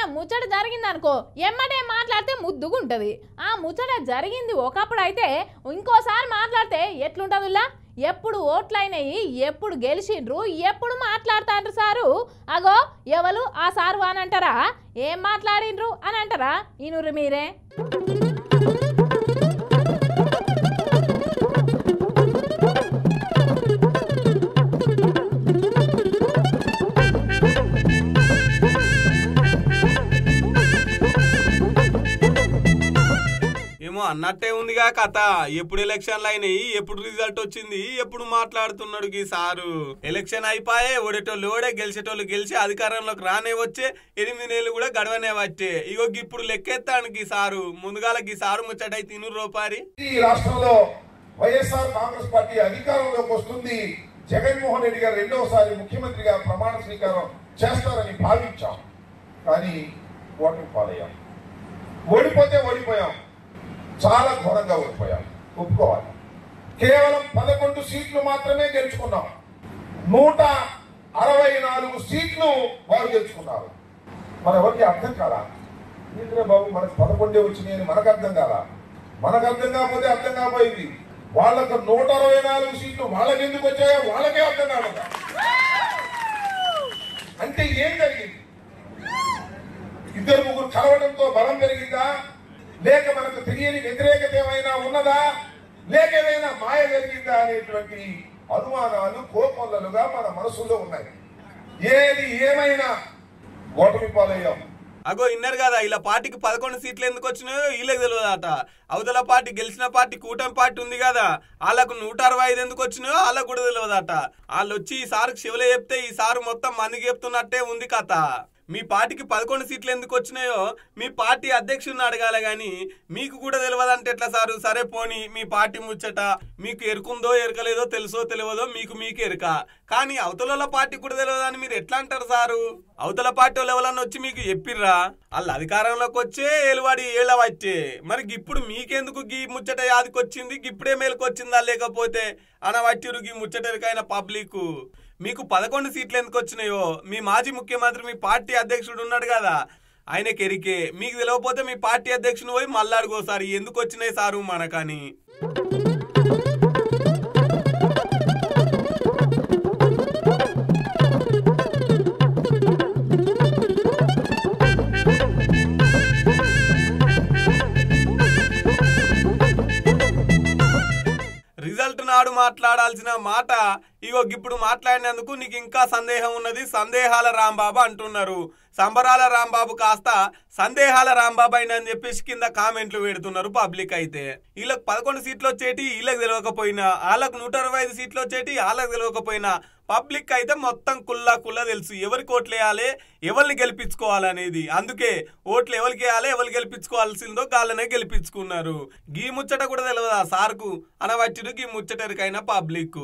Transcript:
ఏదైనా ముచ్చట జరిగిందనుకో ఎమ్మటే మాట్లాడితే ముద్దుగుంటది. ఆ ముచ్చట జరిగింది ఒకప్పుడు అయితే ఇంకోసారి మాట్లాడితే ఎట్లుంటదిలా? ఎప్పుడు ఓట్లైనయి, ఎప్పుడు గెలిచిండ్రు, ఎప్పుడు మాట్లాడతాండ్రు సారు? అగో ఎవరు ఆ సారు అని అంటారా? ఏం మాట్లాడిండ్రు అని అంటారా? ఇనురు మీరే. ఏమో అన్నట్టే ఉందిగా కథ. ఎప్పుడు ఎలక్షన్లు అయినాయి, ఎప్పుడు రిజల్ట్ వచ్చింది, ఎప్పుడు మాట్లాడుతున్నాడు ఈ సారు. ఎలక్షన్ అయిపోయే ఓడేటోళ్ళు ఓడే, గెలిచేటోళ్ళు గెలిచి అధికారంలోకి రానే వచ్చే 8 నెలలు కూడా గడవనే వచ్చే. ఇగో ఇప్పుడు లెక్కెత్తానికి సారు ముందుగాలకి సారు ముచ్చటై తిను రూపారి. ఈ రాష్ట్రంలో వైఎస్ఆర్ కాంగ్రెస్ పార్టీ అధికారంలోకి వస్తుంది. జగన్మోహన్ రెడ్డి గారు రెండోసారి ముఖ్యమంత్రిగా ప్రమాణ స్వీకారం చేస్తారని భావించాం. కానీ ఓటమి పాలయ్యాం. ఓడిపోతే ఓడిపోయాం, చాలా ఘోరంగా ఓడిపోయాం, ఒప్పుకోవాలి. కేవలం 11 సీట్లు మాత్రమే గెలుచుకున్నాం. 164 సీట్లు వారు గెలుచుకున్నారు. మన ఎవరికి అర్థం కాదా? ఇంద్ర బాబు మనకు 11 వచ్చినాయని మనకు అర్థం కాదా? మనకు అర్థం కాకపోతే అర్థం కాపోయింది. వాళ్ళకు 164 సీట్లు వాళ్ళకి ఎందుకు వచ్చాయో వాళ్ళకే అర్థం కాదు. అంటే ఏం జరిగింది? ఇద్దరు ముగ్గురు కలవడంతో బలం పెరిగిందా? లేక మనకు తెలియని వ్యతిరేకత ఏమైనా ఉన్నదా? లేక ఏమైనా మాయ జరిగిందా అనేటువంటి అనుమానాలు కోపంలుగా మన మనసులో ఉన్నాయి. ఏది ఏమైనా ఓటమి పాలయ్యాం. అగో ఇన్నారు కదా, ఇలా పార్టీకి 11 సీట్లు ఎందుకు వచ్చినాయో వీళ్ళకి తెలియదట. అవతల పార్టీ గెలిచిన పార్టీ కూటమి పార్టీ ఉంది కదా, వాళ్ళకు 165 ఎందుకు వచ్చినాయో వాళ్ళకు కూడా తెలియదట. వాళ్ళు వచ్చి ఈ సారుకు శివలే చెప్తే ఈ సారు మొత్తం మందికి చెప్తున్నట్టే ఉంది కథ. మీ పార్టీకి 11 సీట్లు ఎందుకు వచ్చినాయో మీ పార్టీ అధ్యక్షుడిని అడగాలి గాని మీకు కూడా తెలియదంటే ఎట్లా సారు? సరే పోనీ మీ పార్టీ ముచ్చట మీకు ఎరుకుందో ఎరకలేదో తెలుసో తెలియదో మీకు ఎరక, కానీ అవతల పార్టీ కూడా తెలియదని మీరు ఎట్లా అంటారు సారు? అవతల పార్టీ వాళ్ళు ఎవరన్నా వచ్చి మీకు చెప్పిర్రా? వాళ్ళు అధికారంలోకి వచ్చే ఏలువాడి ఏళ్ళ వచ్చే. మరి ఇప్పుడు మీకెందుకు గీ ముచ్చట యాదికొచ్చింది? ఇప్పుడే మేలుకొచ్చిందా? లేకపోతే అనవట్టిరు గీ ముచ్చటరికైన పబ్లిక్. మీకు 11 సీట్లు ఎందుకు వచ్చినాయో మీ మాజీ ముఖ్యమంత్రి మీ పార్టీ అధ్యక్షుడు ఉన్నాడు కదా, ఆయనకి ఎరికే. మీకు తెలియకపోతే మీ పార్టీ అధ్యక్షుని పోయి మళ్ళీ అడుగోసారి ఎందుకు వచ్చినాయి సారు మనకని. రిజల్ట్ నాడు మాట్లాడాల్సిన మాట ఇగో ఇప్పుడు మాట్లాడినందుకు నీకు ఇంకా సందేహం ఉన్నది, సందేహాల రాంబాబు అంటున్నారు. సంబరాల రాంబాబు కాస్త సందేహాల రాంబాబు అయినా అని చెప్పేసి కింద కామెంట్లు పెడుతున్నారు పబ్లిక్. అయితే వీళ్ళకి 11 సీట్లు వచ్చేటి వీళ్ళకి తెలియకపోయినా, వాళ్ళకు 165 సీట్లు వచ్చేటి వాళ్ళకి తెలియకపోయినా పబ్లిక్ అయితే మొత్తం కుల్లా తెలుసు ఎవరికి ఓట్లు వేయాలి, ఎవరిని గెలిపించుకోవాలనేది. అందుకే ఓట్లు ఎవరికి వేయాలి, ఎవరు గెలిపించుకోవాల్సిందో గాళ్ళనే గెలిపించుకున్నారు. గీ ముచ్చట కూడా తెలియదా సార్కు అనవచ్చిడు గీ ముచ్చటరికైనా పబ్లిక్.